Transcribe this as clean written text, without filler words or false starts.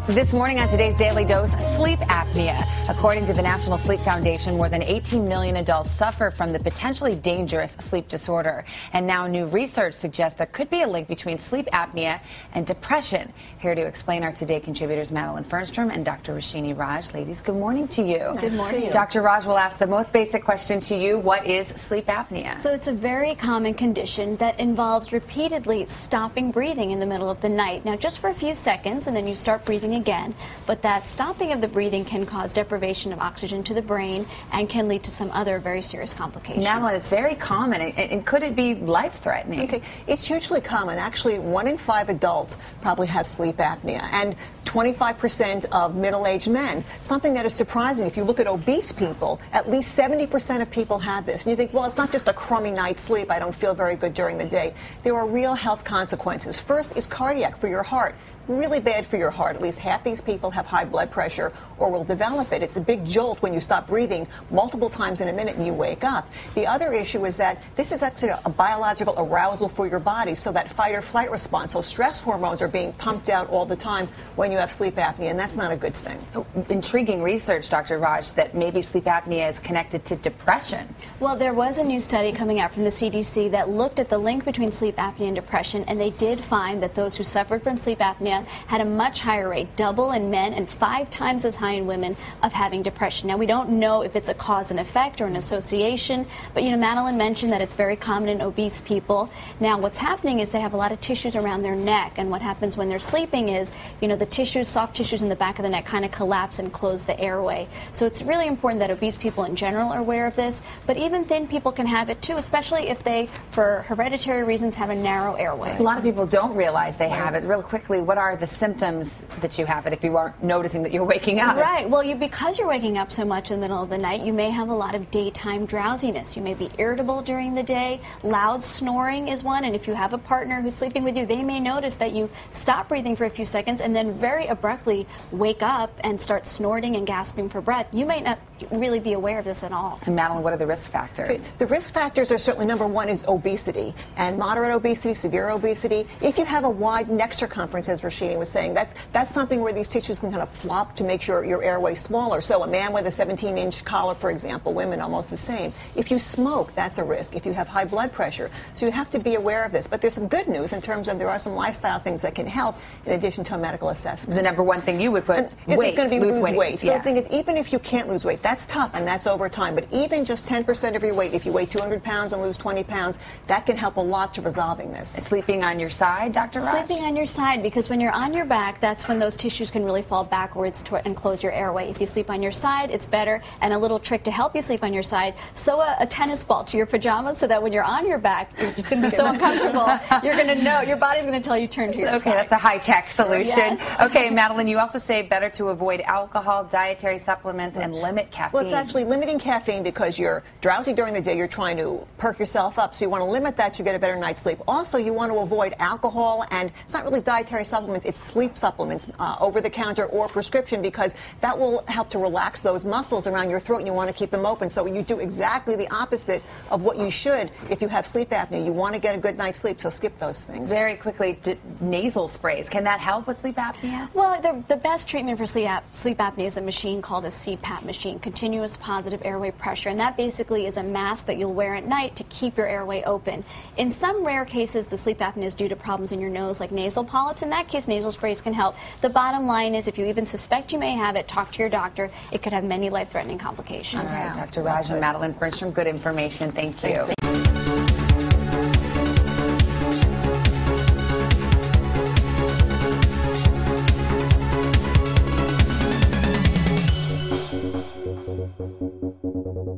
This morning on today's Daily Dose, sleep apnea. According to the National Sleep Foundation, more than 18 million adults suffer from the potentially dangerous sleep disorder. And now new research suggests there could be a link between sleep apnea and depression. Here to explain are Today contributors Madeline Fernstrom and Dr. Rashini Raj. Ladies, good morning to you. Good morning. Dr. Raj will ask the most basic question to you. What is sleep apnea? So it's a very common condition that involves repeatedly stopping breathing in the middle of the night. Now, just for a few seconds, and then you start breathing again, but that stopping of the breathing can cause deprivation of oxygen to the brain and can lead to some other very serious complications. Madeline, it's very common, and could it be life-threatening? Okay, it's hugely common. Actually, 1 in 5 adults probably has sleep apnea, and 25% of middle-aged men. Something that is surprising, if you look at obese people, at least 70% of people have this. And you think, well, it's not just a crummy night's sleep, I don't feel very good during the day. There are real health consequences. First is cardiac, for your heart. Really bad for your heart. At least half these people have high blood pressure or will develop it. It's a big jolt when you stop breathing multiple times in a minute and you wake up. The other issue is that this is actually a biological arousal for your body, so that fight or flight response. So stress hormones are being pumped out all the time when you have sleep apnea, and that's not a good thing. Intriguing research, Dr. Raj, that maybe sleep apnea is connected to depression. Well, there was a new study coming out from the CDC that looked at the link between sleep apnea and depression, and they did find that those who suffered from sleep apnea had a much higher rate, double in men and 5 times as high in women, of having depression. Now, we don't know if it's a cause and effect or an association, but, Madeline mentioned that it's very common in obese people. Now, what's happening is they have a lot of tissues around their neck, and what happens when they're sleeping is, the tissues, soft tissues in the back of the neck kind of collapse and close the airway. So it's really important that obese people in general are aware of this, but even thin people can have it too, especially if they, for hereditary reasons, have a narrow airway. A lot of people don't realize they have it. Real quickly, what are the symptoms that you have it if you aren't noticing that you're waking up? Right. Well, because you're waking up so much in the middle of the night, you may have a lot of daytime drowsiness. You may be irritable during the day. Loud snoring is one, and if you have a partner who's sleeping with you, they may notice that you stop breathing for a few seconds and then very abruptly wake up and start snorting and gasping for breath. You may not really be aware of this at all. And Madeline, what are the risk factors? Okay. The risk factors are certainly, number one is obesity, and moderate obesity, severe obesity. If you have a wide neck circumference, as Rashini was saying, that's something where these tissues can kind of flop to make your airway smaller. So a man with a 17-inch collar, for example, women almost the same. If you smoke, that's a risk. If you have high blood pressure. So you have to be aware of this. But there's some good news in terms of there are some lifestyle things that can help in addition to a medical assessment. The number one thing you would put, it's going to be lose weight. So yeah. the thing is, even if you can't lose weight, that's tough, and that's over time. But even just 10% of your weight, if you weigh 200 pounds and lose 20 pounds, that can help a lot to resolving this. Sleeping on your side, Dr. Raj? Sleeping on your side, because when you're on your back, that's when those tissues can really fall backwards and close your airway. If you sleep on your side, it's better. And a little trick to help you sleep on your side, sew a tennis ball to your pajamas so that when you're on your back, it's going to be so uncomfortable, you're going to know, your body's going to tell you turn to your side. Okay, that's a high-tech solution. Yes. Okay, Madeline, you also say better to avoid alcohol, dietary supplements, and limit caffeine. Well, it's actually limiting caffeine because you're drowsy during the day. You're trying to perk yourself up, so you want to limit that so you get a better night's sleep. Also, you want to avoid alcohol, and it's not really dietary supplements, it's sleep supplements, over-the-counter or prescription, because that will help to relax those muscles around your throat, and you want to keep them open. So you do exactly the opposite of what you should if you have sleep apnea. You want to get a good night's sleep, so skip those things. Very quickly, nasal sprays. Can that help with sleep apnea? Well, the best treatment for sleep apnea is a machine called a CPAP machine, continuous positive airway pressure, and that basically is a mask that you'll wear at night to keep your airway open. In some rare cases, the sleep apnea is due to problems in your nose, like nasal polyps. In that case, nasal sprays can help. The bottom line is, if you even suspect you may have it, talk to your doctor. It could have many life-threatening complications. All right, Dr. Raj and Madeline Fernstrom, good information. Thank you. Thanks.